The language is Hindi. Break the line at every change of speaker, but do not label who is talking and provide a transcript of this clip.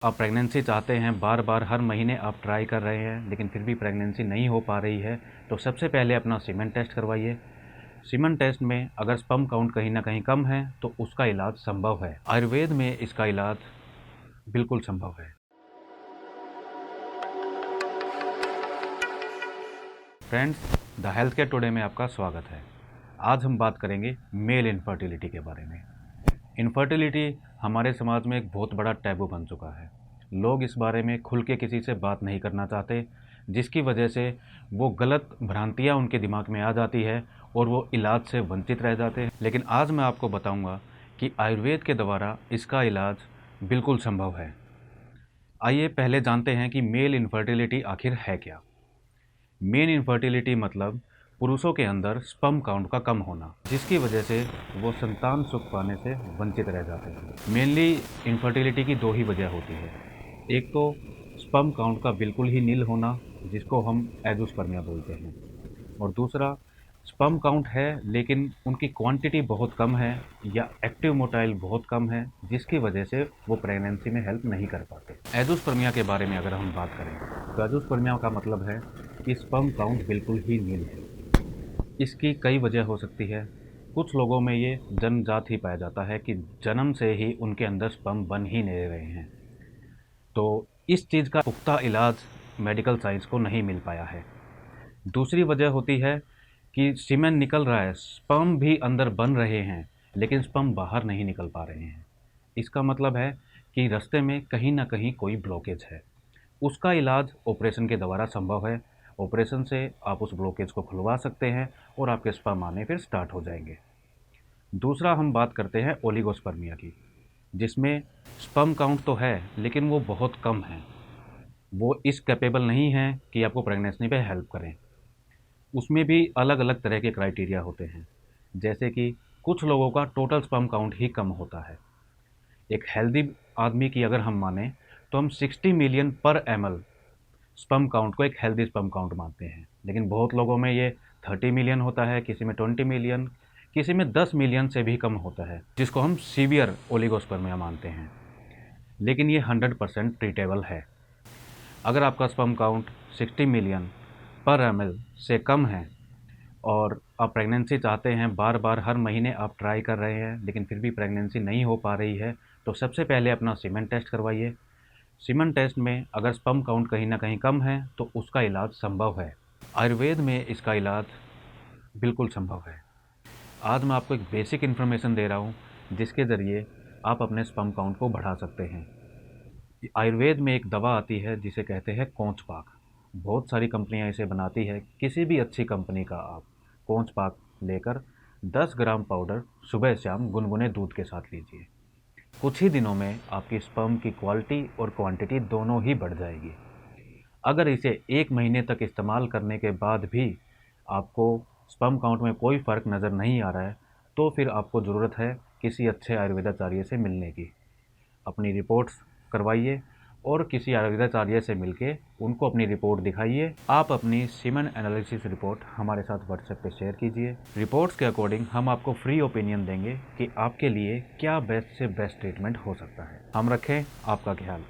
आप प्रेगनेंसी चाहते हैं, बार बार हर महीने आप ट्राई कर रहे हैं लेकिन फिर भी प्रेगनेंसी नहीं हो पा रही है, तो सबसे पहले अपना सीमेन टेस्ट करवाइए। सीमेन टेस्ट में अगर स्पर्म काउंट कहीं ना कहीं कम है तो उसका इलाज संभव है। आयुर्वेद में इसका इलाज बिल्कुल संभव है। Friends, the health care today में आपका स्वागत है। आज हम बात करेंगे मेल इनफर्टिलिटी के बारे में। इनफर्टिलिटी हमारे समाज में एक बहुत बड़ा टैबू बन चुका है। लोग इस बारे में खुल के किसी से बात नहीं करना चाहते, जिसकी वजह से वो गलत भ्रांतियाँ उनके दिमाग में आ जाती है और वो इलाज से वंचित रह जाते हैं। लेकिन आज मैं आपको बताऊंगा कि आयुर्वेद के द्वारा इसका इलाज बिल्कुल संभव है। आइए पहले जानते हैं कि मेल इनफर्टिलिटी आखिर है क्या। मेन इनफर्टिलिटी मतलब पुरुषों के अंदर स्पर्म काउंट का कम होना, जिसकी वजह से वो संतान सुख पाने से वंचित रह जाते हैं। मेनली इनफर्टिलिटी की दो ही वजह होती है। एक तो स्पर्म काउंट का बिल्कुल ही नील होना, जिसको हम एजोस्पर्मिया बोलते हैं, और दूसरा स्पर्म काउंट है लेकिन उनकी क्वांटिटी बहुत कम है या एक्टिव मोटाइल बहुत कम है, जिसकी वजह से वो प्रेगनेंसी में हेल्प नहीं कर पाते। एजोस्पर्मिया के बारे में अगर हम बात करें तो एजोस्पर्मिया का मतलब है कि स्पर्म काउंट बिल्कुल ही नील है। इसकी कई वजह हो सकती है। कुछ लोगों में ये जन्मजात ही पाया जाता है कि जन्म से ही उनके अंदर स्पर्म बन ही नहीं रहे हैं, तो इस चीज़ का पुख्ता इलाज मेडिकल साइंस को नहीं मिल पाया है। दूसरी वजह होती है कि सीमेन निकल रहा है, स्पर्म भी अंदर बन रहे हैं लेकिन स्पर्म बाहर नहीं निकल पा रहे हैं। इसका मतलब है कि रास्ते में कहीं ना कहीं कोई ब्लॉकेज है। उसका इलाज ऑपरेशन के द्वारा संभव है। ऑपरेशन से आप उस ब्लॉकेज को खुलवा सकते हैं और आपके स्पर्म आने फिर स्टार्ट हो जाएंगे। दूसरा हम बात करते हैं ओलिगोस्पर्मिया की, जिसमें स्पर्म काउंट तो है लेकिन वो बहुत कम है। वो इस कैपेबल नहीं है कि आपको प्रेगनेंसी पे हेल्प करें। उसमें भी अलग अलग तरह के क्राइटेरिया होते हैं, जैसे कि कुछ लोगों का टोटल स्पर्म काउंट ही कम होता है। एक हेल्दी आदमी की अगर हम माने तो हम 60 मिलियन पर ml स्पर्म काउंट को एक हेल्दी स्पर्म काउंट मानते हैं, लेकिन बहुत लोगों में ये 30 मिलियन होता है, किसी में 20 मिलियन, किसी में 10 मिलियन से भी कम होता है, जिसको हम सीवियर ओलिगोस्पर्मिया मानते हैं। लेकिन ये 100% ट्रीटेबल है। अगर आपका स्पर्म काउंट 60 मिलियन पर ml से कम है और आप प्रेगनेंसी चाहते हैं, बार बार हर महीने आप ट्राई कर रहे हैं लेकिन फिर भी प्रेगनेंसी नहीं हो पा रही है, तो सबसे पहले अपना सीमेन टेस्ट करवाइए। सीमेन टेस्ट में अगर स्पर्म काउंट कहीं ना कहीं कम है तो उसका इलाज संभव है। आयुर्वेद में इसका इलाज बिल्कुल संभव है। आज मैं आपको एक बेसिक इन्फॉर्मेशन दे रहा हूँ जिसके ज़रिए आप अपने स्पर्म काउंट को बढ़ा सकते हैं। आयुर्वेद में एक दवा आती है जिसे कहते हैं कोंच पाक। बहुत सारी कंपनियां इसे बनाती है। किसी भी अच्छी कंपनी का आप कोंच पाक लेकर 10 ग्राम पाउडर सुबह शाम गुनगुने दूध के साथ लीजिए। कुछ ही दिनों में आपकी स्पर्म की क्वालिटी और क्वांटिटी दोनों ही बढ़ जाएगी। अगर इसे 1 महीने तक इस्तेमाल करने के बाद भी आपको स्पर्म काउंट में कोई फ़र्क नज़र नहीं आ रहा है, तो फिर आपको ज़रूरत है किसी अच्छे आयुर्वेदाचार्य से मिलने की। अपनी रिपोर्ट्स करवाइए और किसी आयुर्वेदाचार्य से मिलके उनको अपनी रिपोर्ट दिखाइए। आप अपनी सीमेन एनालिसिस रिपोर्ट हमारे साथ व्हाट्सएप पे शेयर कीजिए। रिपोर्ट्स के अकॉर्डिंग हम आपको फ्री ओपिनियन देंगे कि आपके लिए क्या बेस्ट से बेस्ट ट्रीटमेंट हो सकता है। हम रखें आपका ख्याल।